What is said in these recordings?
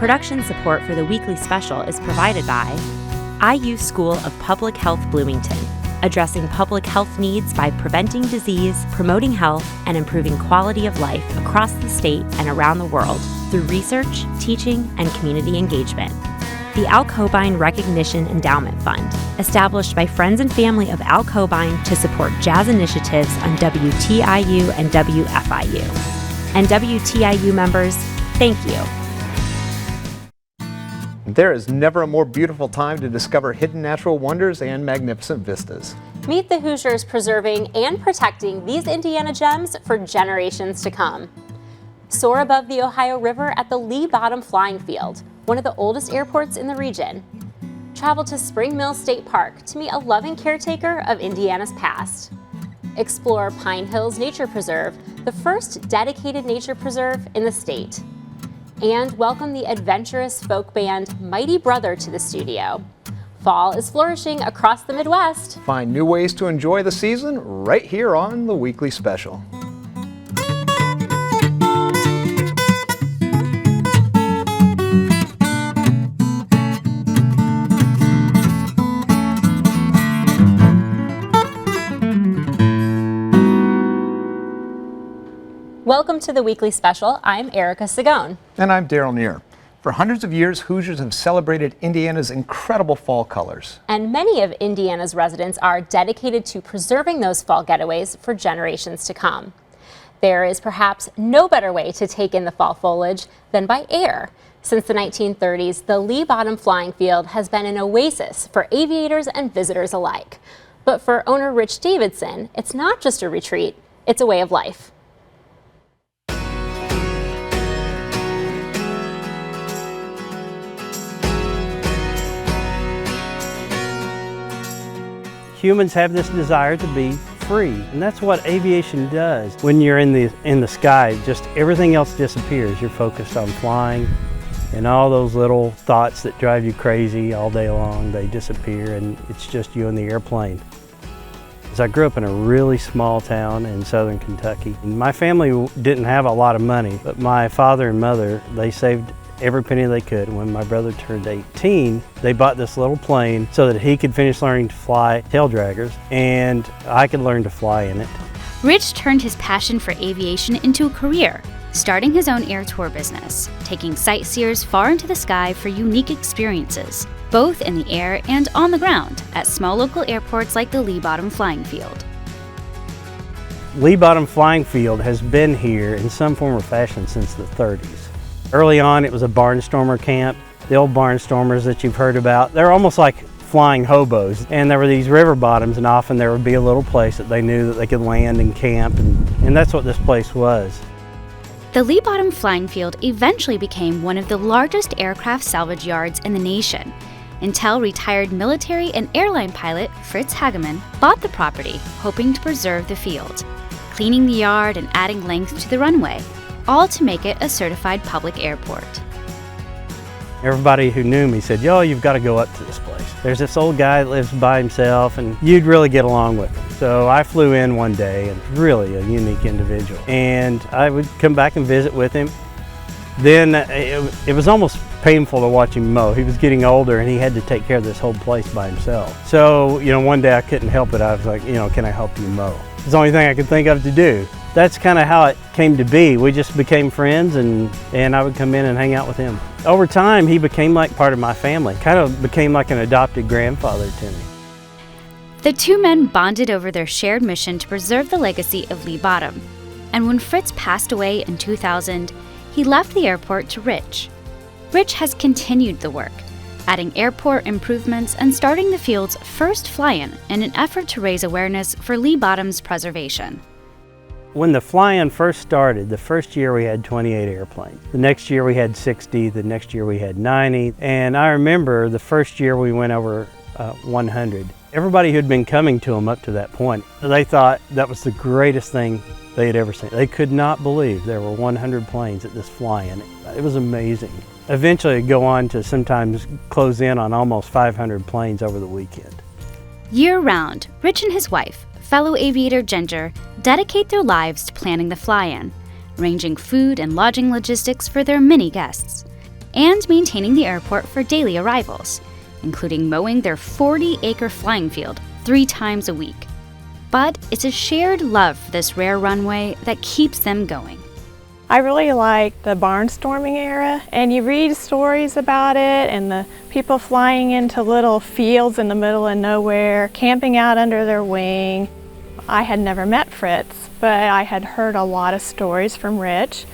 Production support for the weekly special is provided by IU School of Public Health Bloomington, addressing public health needs by preventing disease, promoting health, and improving quality of life across the state and around the world through research, teaching, and community engagement. The Al Cobain Recognition Endowment Fund, established by friends and family of Al Cobain to support jazz initiatives on WTIU and WFIU. And WTIU members, thank you. There is never a more beautiful time to discover hidden natural wonders and magnificent vistas. Meet the Hoosiers preserving and protecting these Indiana gems for generations to come. Soar above the Ohio River at the Lee Bottom Flying Field, one of the oldest airports in the region. Travel to Spring Mill State Park to meet a loving caretaker of Indiana's past. Explore Pine Hills Nature Preserve, the first dedicated nature preserve in the state. And welcome the adventurous folk band Mighty Brother to the studio. Fall is flourishing across the Midwest. Find new ways to enjoy the season right here on the Weekly Special. Welcome to the Weekly Special. I'm Erica Sagone. And I'm Daryl Neer. For hundreds of years, Hoosiers have celebrated Indiana's incredible fall colors. And many of Indiana's residents are dedicated to preserving those fall getaways for generations to come. There is perhaps no better way to take in the fall foliage than by air. Since the 1930s, the Lee Bottom Flying Field has been an oasis for aviators and visitors alike. But for owner Rich Davidson, it's not just a retreat, it's a way of life. Humans have this desire to be free, and that's what aviation does. When you're in the sky, just everything else disappears. You're focused on flying, and all those little thoughts that drive you crazy all day long, they disappear, and it's just you and the airplane. I grew up in a really small town in southern Kentucky. My family didn't have a lot of money, but my father and mother, they saved every penny they could. When my brother turned 18, they bought this little plane so that he could finish learning to fly tail draggers and I could learn to fly in it. Rich turned his passion for aviation into a career, starting his own air tour business, taking sightseers far into the sky for unique experiences, both in the air and on the ground at small local airports like the Lee Bottom Flying Field. Lee Bottom Flying Field has been here in some form or fashion since the 30s. Early on, it was a barnstormer camp. The old barnstormers that you've heard about, they're almost like flying hobos. And there were these river bottoms, and often there would be a little place that they knew that they could land and camp, and that's what this place was. The Lee Bottom Flying Field eventually became one of the largest aircraft salvage yards in the nation, until retired military and airline pilot Fritz Hagemann bought the property, hoping to preserve the field, cleaning the yard and adding length to the runway, all to make it a certified public airport. Everybody who knew me said, "Yo, you've got to go up to this place. There's this old guy that lives by himself and you'd really get along with him." So I flew in one day, and really a unique individual. And I would come back and visit with him. Then it was almost painful to watch him mow. He was getting older and he had to take care of this whole place by himself. So, one day I couldn't help it. I was like, "Can I help you mow?" It's the only thing I could think of to do. That's kind of how it came to be. We just became friends, and I would come in and hang out with him. Over time, he became like part of my family, kind of became like an adopted grandfather to me. The two men bonded over their shared mission to preserve the legacy of Lee Bottom. And when Fritz passed away in 2000, he left the airport to Rich. Rich has continued the work, adding airport improvements and starting the field's first fly-in in an effort to raise awareness for Lee Bottom's preservation. When the fly-in first started, the first year we had 28 airplanes. The next year we had 60, the next year we had 90, and I remember the first year we went over 100. Everybody who'd been coming to them up to that point, they thought that was the greatest thing they had ever seen. They could not believe there were 100 planes at this fly-in. It was amazing. Eventually it'd go on to sometimes close in on almost 500 planes over the weekend. Year-round, Rich and his wife, fellow aviator Ginger, dedicate their lives to planning the fly-in, arranging food and lodging logistics for their many guests. and maintaining the airport for daily arrivals, including mowing their 40-acre flying field 3 times a week. But it's a shared love for this rare runway that keeps them going. I really like the barnstorming era, and you read stories about it and the people flying into little fields in the middle of nowhere, camping out under their wing. I had never met Fritz, but I had heard a lot of stories from Rich.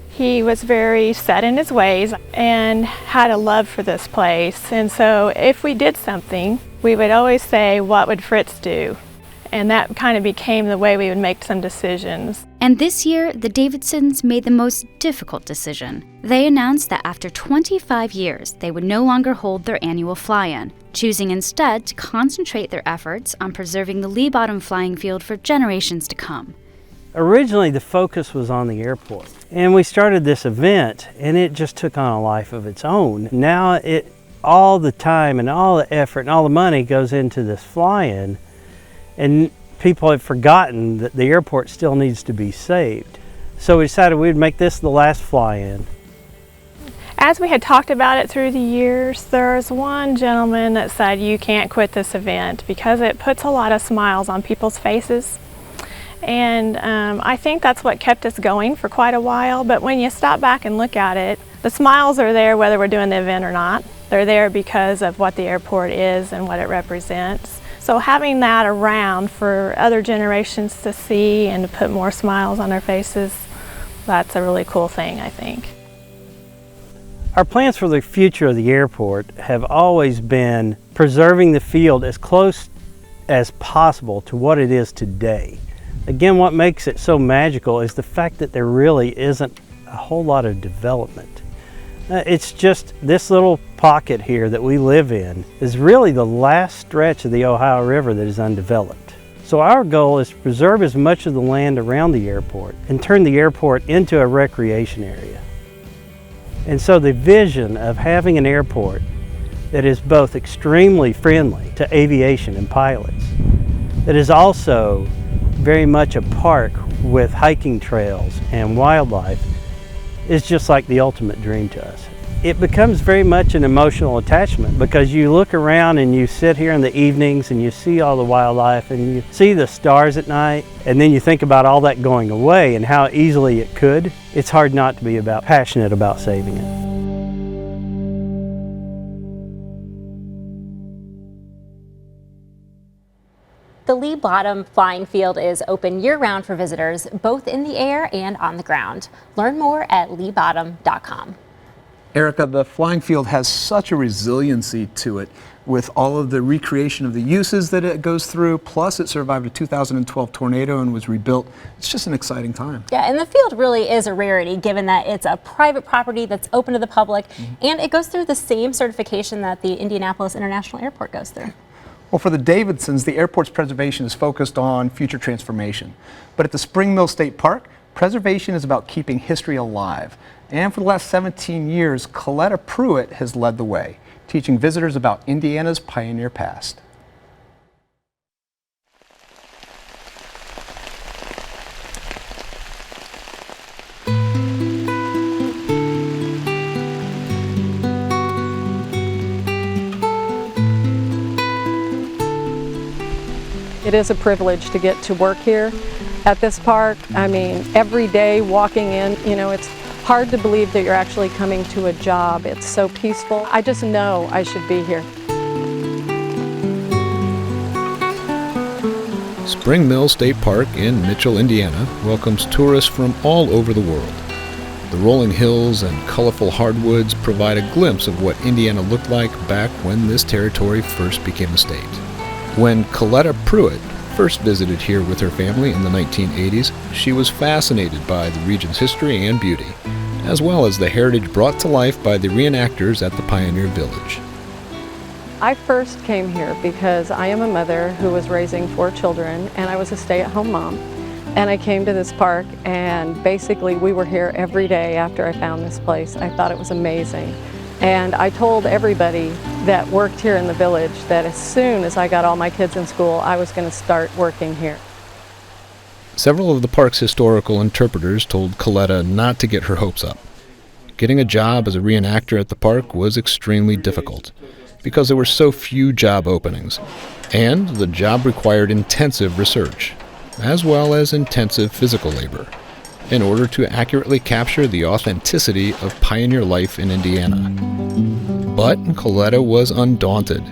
He was very set in his ways and had a love for this place, and so if we did something, we would always say, "What would Fritz do?" And that kind of became the way we would make some decisions. And this year, the Davidsons made the most difficult decision. They announced that after 25 years, they would no longer hold their annual fly-in, choosing instead to concentrate their efforts on preserving the Lee Bottom flying field for generations to come. Originally, the focus was on the airport, and we started this event, and it just took on a life of its own. Now, all the time and all the effort and all the money goes into this fly-in, and people have forgotten that the airport still needs to be saved. So we decided we'd make this the last fly-in. As we had talked about it through the years, there's one gentleman that said, "You can't quit this event because it puts a lot of smiles on people's faces." And I think that's what kept us going for quite a while. But when you stop back and look at it, the smiles are there whether we're doing the event or not. They're there because of what the airport is and what it represents. So having that around for other generations to see and to put more smiles on their faces, that's a really cool thing, I think. Our plans for the future of the airport have always been preserving the field as close as possible to what it is today. Again, what makes it so magical is the fact that there really isn't a whole lot of development. It's just this little pocket here that we live in is really the last stretch of the Ohio River that is undeveloped. So our goal is to preserve as much of the land around the airport and turn the airport into a recreation area. And so the vision of having an airport that is both extremely friendly to aviation and pilots, that is also very much a park with hiking trails and wildlife, is just like the ultimate dream to us. It becomes very much an emotional attachment because you look around and you sit here in the evenings and you see all the wildlife and you see the stars at night, and then you think about all that going away and how easily it could. It's hard not to be passionate about saving it. The Lee Bottom flying field is open year-round for visitors, both in the air and on the ground. Learn more at leebottom.com. Erica, the flying field has such a resiliency to it with all of the recreation of the uses that it goes through, plus it survived a 2012 tornado and was rebuilt. It's just an exciting time. Yeah, and the field really is a rarity given that it's a private property that's open to the public, and it goes through the same certification that the Indianapolis International Airport goes through. Well, for the Davidsons, the airport's preservation is focused on future transformation. But at the Spring Mill State Park, preservation is about keeping history alive. And for the last 17 years, Coletta Pruitt has led the way, teaching visitors about Indiana's pioneer past. It is a privilege to get to work here at this park. I mean, every day walking in, it's hard to believe that you're actually coming to a job. It's so peaceful. I just know I should be here. Spring Mill State Park in Mitchell, Indiana welcomes tourists from all over the world. The rolling hills and colorful hardwoods provide a glimpse of what Indiana looked like back when this territory first became a state. When Coletta Pruitt first visited here with her family in the 1980s, she was fascinated by the region's history and beauty, as well as the heritage brought to life by the reenactors at the Pioneer Village. I first came here because I am a mother who was raising 4 children, and I was a stay-at-home mom. And I came to this park, and basically we were here every day after I found this place. I thought it was amazing. And I told everybody that worked here in the village that as soon as I got all my kids in school, I was going to start working here. Several of the park's historical interpreters told Coletta not to get her hopes up. getting a job as a reenactor at the park was extremely difficult because there were so few job openings, and the job required intensive research, as well as intensive physical labor, in order to accurately capture the authenticity of pioneer life in Indiana. But Coletta was undaunted.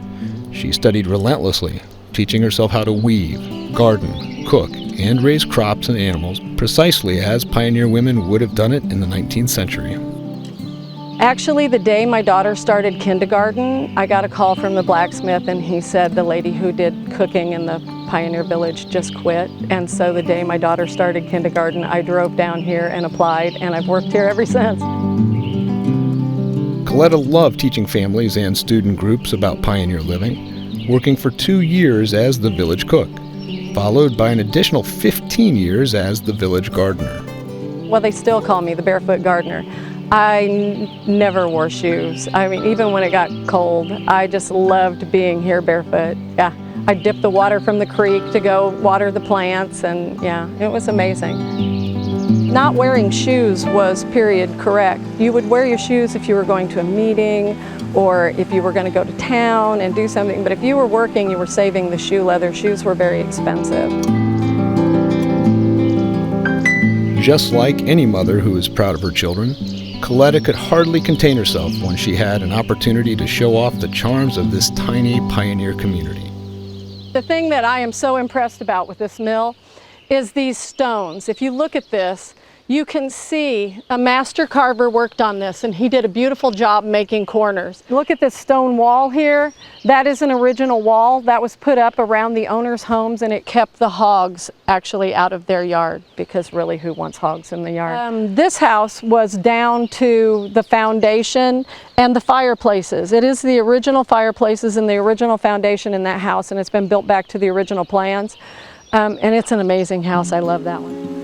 She studied relentlessly, teaching herself how to weave, garden, cook, and raise crops and animals precisely as pioneer women would have done it in the 19th century. Actually, the day my daughter started kindergarten, I got a call from the blacksmith, and he said the lady who did cooking in the Pioneer Village just quit. And so the day my daughter started kindergarten, I drove down here and applied, and I've worked here ever since. Coletta loved teaching families and student groups about pioneer living, working for 2 years as the village cook, followed by an additional 15 years as the village gardener. Well, they still call me the barefoot gardener. I never wore shoes. I mean, even when it got cold, I just loved being here barefoot. Yeah, I dipped the water from the creek to go water the plants, and yeah, it was amazing. Not wearing shoes was period correct. You would wear your shoes if you were going to a meeting or if you were going to go to town and do something, but if you were working, you were saving the shoe leather. Shoes were very expensive. Just like any mother who is proud of her children, Coletta could hardly contain herself when she had an opportunity to show off the charms of this tiny pioneer community. The thing that I am so impressed about with this mill is these stones. If you look at this, you can see a master carver worked on this, and he did a beautiful job making corners. Look at this stone wall here. That is an original wall that was put up around the owners' homes, and it kept the hogs actually out of their yard, because really, who wants hogs in the yard? This house was down to the foundation and the fireplaces. It is the original fireplaces and the original foundation in that house, and it's been built back to the original plans. And it's an amazing house. I love that one.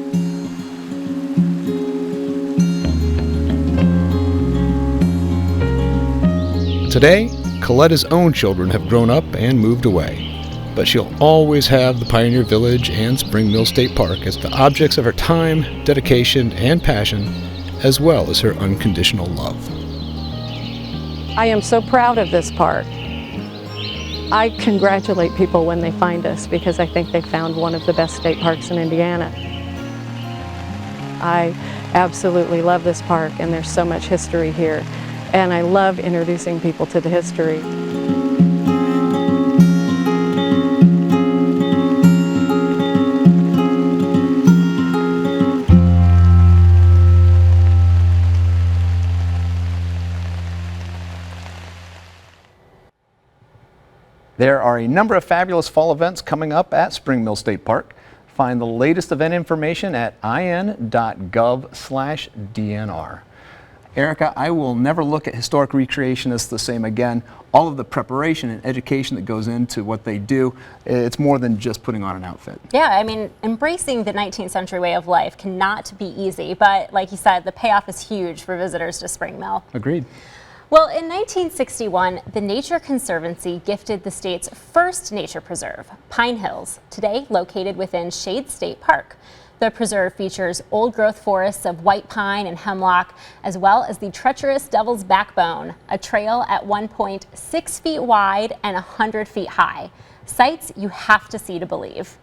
Today, Coletta's own children have grown up and moved away, but she'll always have the Pioneer Village and Spring Mill State Park as the objects of her time, dedication, and passion, as well as her unconditional love. I am so proud of this park. I congratulate people when they find us, because I think they found one of the best state parks in Indiana. I absolutely love this park, and there's so much history here. And I love introducing people to the history. There are a number of fabulous fall events coming up at Spring Mill State Park. Find the latest event information at in.gov/DNR. Erica, I will never look at historic recreationists the same again. All of the preparation and education that goes into what they do, it's more than just putting on an outfit. Yeah, I mean, embracing the 19th century way of life cannot be easy, but like you said, the payoff is huge for visitors to Spring Mill. Agreed. Well, in 1961, the Nature Conservancy gifted the state's first nature preserve, Pine Hills, today located within Shade State Park. The preserve features old-growth forests of white pine and hemlock, as well as the treacherous Devil's Backbone, a trail at 1.6 feet wide and 100 feet high. Sights you have to see to believe.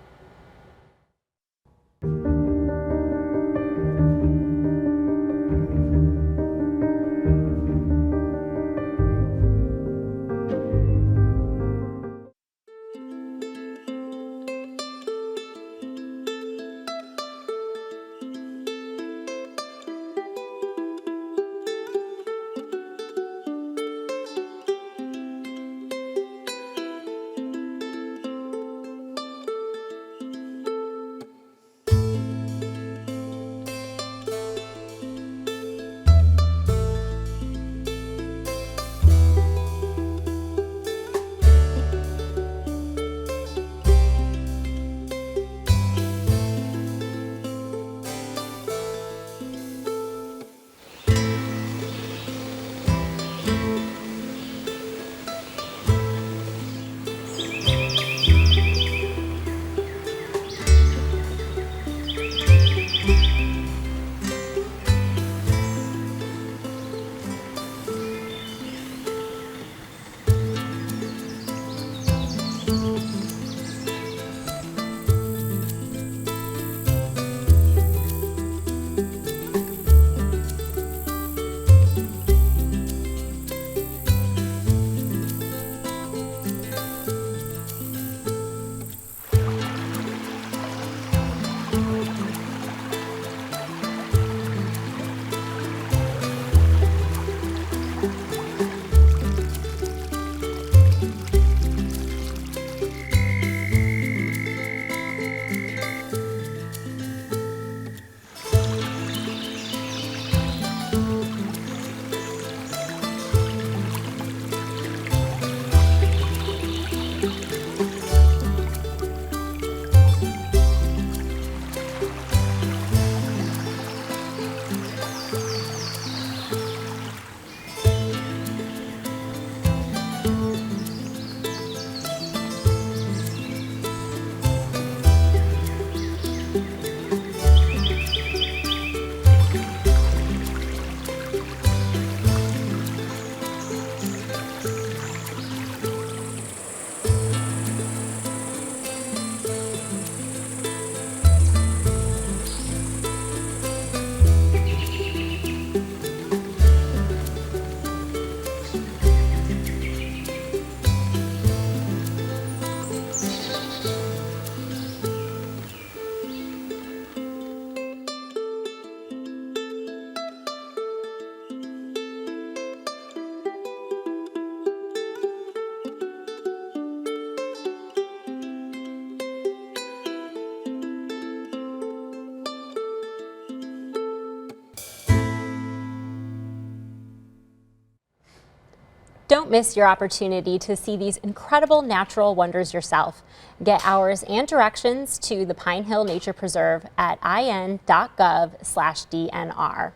Don't miss your opportunity to see these incredible natural wonders yourself. Get hours and directions to the Pine Hill Nature Preserve at in.gov/DNR.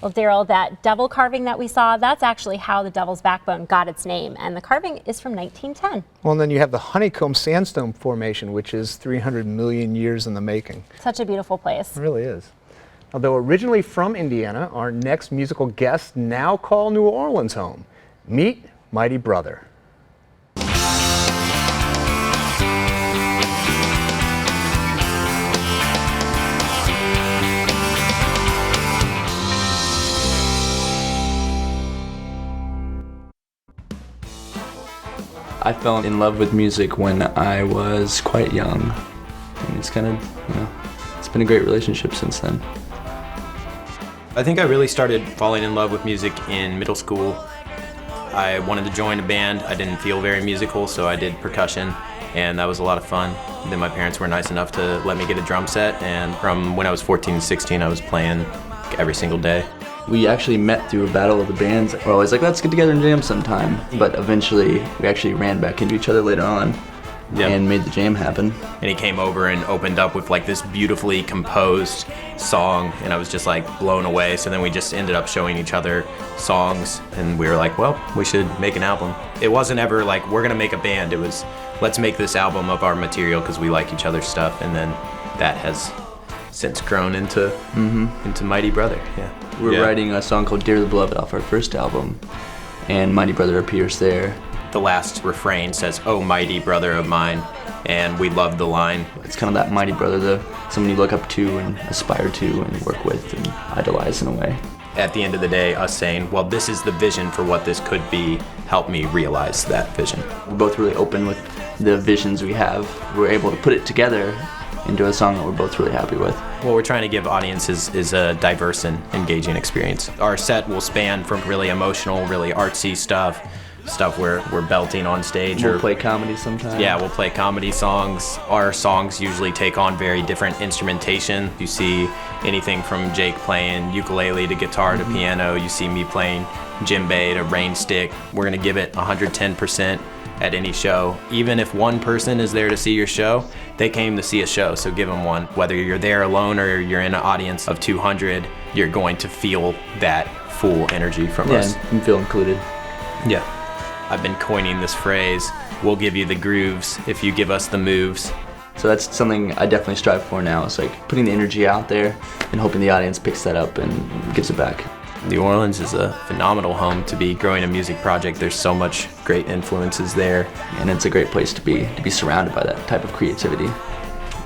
Well, Daryl, that devil carving that we saw, that's actually how the Devil's Backbone got its name, and the carving is from 1910. Well, and then you have the Honeycomb Sandstone Formation, which is 300 million years in the making. Such a beautiful place. It really is. Although originally from Indiana, our next musical guests now call New Orleans home. Meet Mighty Brother. I fell in love with music when I was quite young, and it's kind of, it's been a great relationship since then. I think I really started falling in love with music in middle school. I wanted to join a band. I didn't feel very musical, so I did percussion, and that was a lot of fun. Then my parents were nice enough to let me get a drum set, and from when I was 14 to 16, I was playing every single day. We actually met through a battle of the bands. We're always like, let's get together and jam sometime. But eventually, we actually ran back into each other later on and made the jam happen. And he came over and opened up with like this beautifully composed song, and I was just like blown away. So then we just ended up showing each other songs, and we were like, well, we should make an album. It wasn't ever like, we're gonna make a band. It was, let's make this album of our material because we like each other's stuff. And then that has since grown into Mighty Brother. We're writing a song called Dear the Beloved off our first album, and Mighty Brother appears there. The last refrain says, "Oh, mighty brother of mine," and we love the line. It's kind of that mighty brother, someone you look up to and aspire to and work with and idolize in a way. At the end of the day, us saying, well, this is the vision for what this could be, helped me realize that vision. We're both really open with the visions we have. We're able to put it together into a song that we're both really happy with. What we're trying to give audiences is a diverse and engaging experience. Our set will span from really emotional, really artsy stuff where we're belting on stage. We'll play comedy sometimes. Yeah, we'll play comedy songs. Our songs usually take on very different instrumentation. You see anything from Jake playing ukulele to guitar to piano. You see me playing djembe to rain stick. We're gonna give it 110% at any show. Even if one person is there to see your show, they came to see a show, so give them one. Whether you're there alone or you're in an audience of 200, you're going to feel that full energy from us. Yeah, and feel included. Yeah. I've been coining this phrase, we'll give you the grooves if you give us the moves. So that's something I definitely strive for now. It's like putting the energy out there and hoping the audience picks that up and gives it back. New Orleans is a phenomenal home to be growing a music project. There's so much great influences there. And it's a great place to be surrounded by that type of creativity.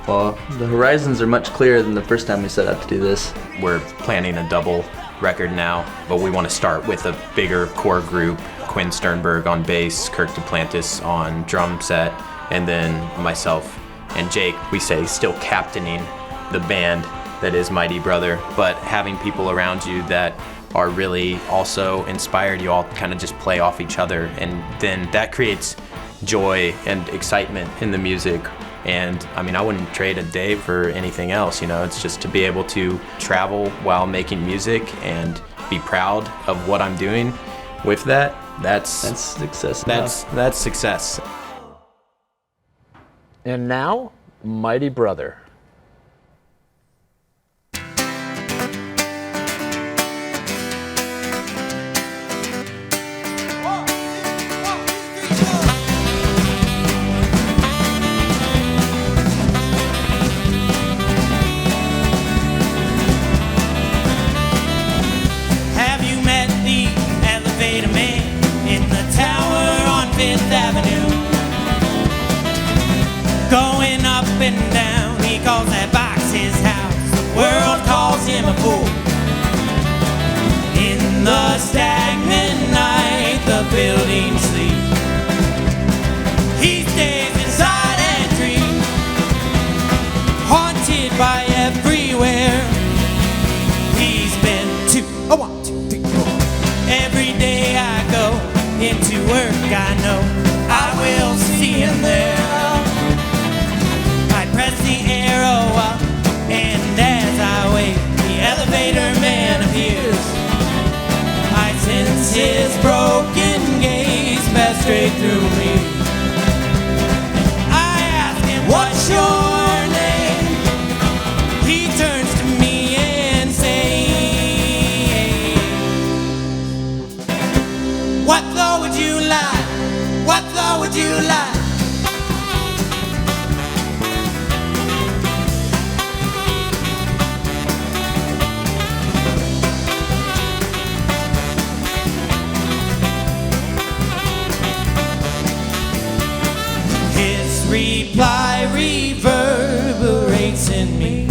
Well, the horizons are much clearer than the first time we set out to do this. We're planning a double record now, but we want to start with a bigger core group. Quinn Sternberg on bass, Kirk Duplantis on drum set, and then myself and Jake, we say still captaining the band that is Mighty Brother, but having people around you that are really also inspired. You all kind of just play off each other, and then that creates joy and excitement in the music. And I mean, I wouldn't trade a day for anything else, it's just to be able to travel while making music and be proud of what I'm doing with that. That's success. That's success. And now, Mighty Brother. Going up and down, he calls that box his house. The world calls him a fool. In the stagnant night, the building sleeps. He stays inside and dreams, haunted by everywhere he's been to. A 1, 2, 3, 4. Every day I go into work, I know I will see him there. Press the arrow up, and as I wait, the elevator man appears. I sense his broken gate. straight through me. I ask him, what's your name? He turns to me and says, what floor would you like? What floor would you like? His reply reverberates in me.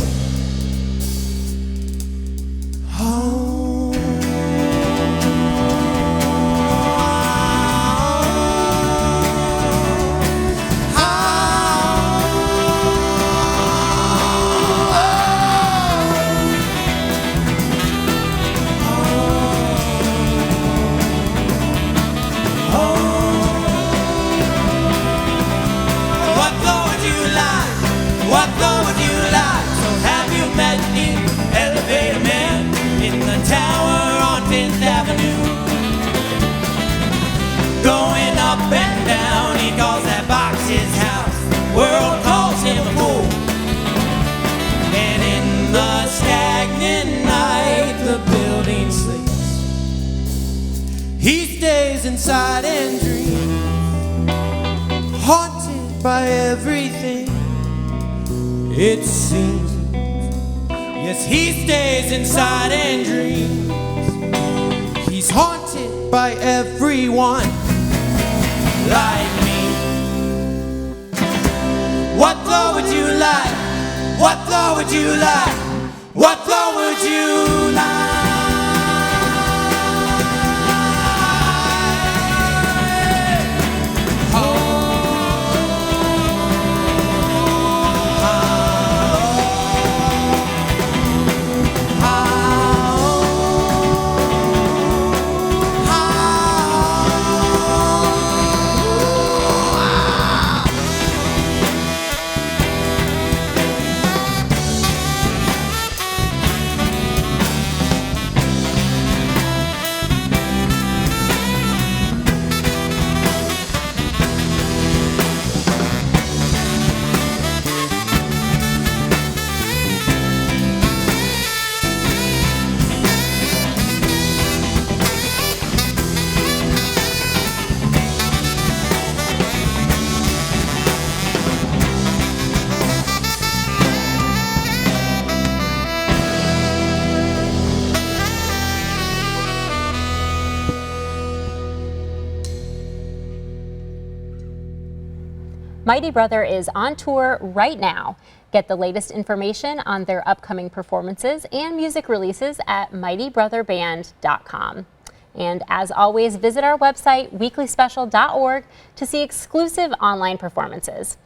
Going up and down, he calls that box his house. World calls him a fool. And in the stagnant night, the building sleeps. He stays inside and dreams, haunted by everything, it seems. Yes, he stays inside and dreams. He's haunted by everyone like me. What floor would you like? What floor would you like? What floor would you like? Mighty Brother is on tour right now. Get the latest information on their upcoming performances and music releases at mightybrotherband.com. And as always, visit our website, weeklyspecial.org, to see exclusive online performances.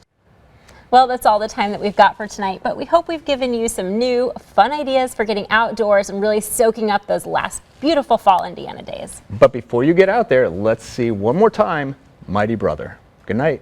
Well, that's all the time that we've got for tonight, but we hope we've given you some new, fun ideas for getting outdoors and really soaking up those last beautiful fall Indiana days. But before you get out there, let's see one more time, Mighty Brother. Good night.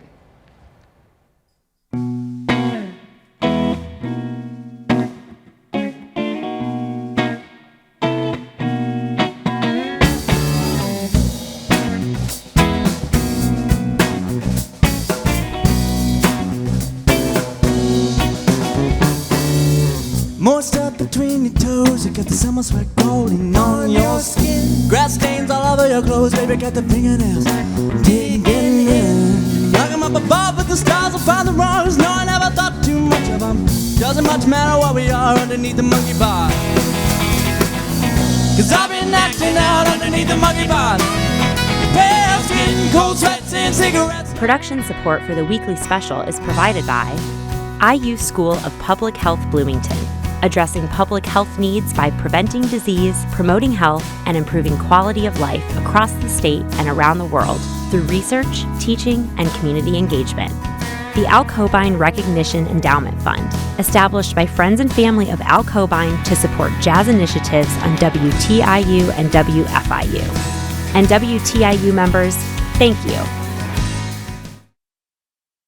Moist up between your toes, you got the summer sweat rolling on your skin. Grass stains all over your clothes, baby, got the fingernails digging in. Knock 'em up above, but the stars will find the wrongs. No, I never thought too much of them. Doesn't much matter what we are underneath the monkey bar. 'Cause I've been acting out underneath the monkey bar. Pale skin, cold sweats, and cigarettes. Production support for the weekly special is provided by IU School of Public Health Bloomington, addressing public health needs by preventing disease, promoting health, and improving quality of life across the state and around the world through research, teaching, and community engagement. The Al Cobain Recognition Endowment Fund, established by friends and family of Al Cobain to support jazz initiatives on WTIU and WFIU. And WTIU members, thank you.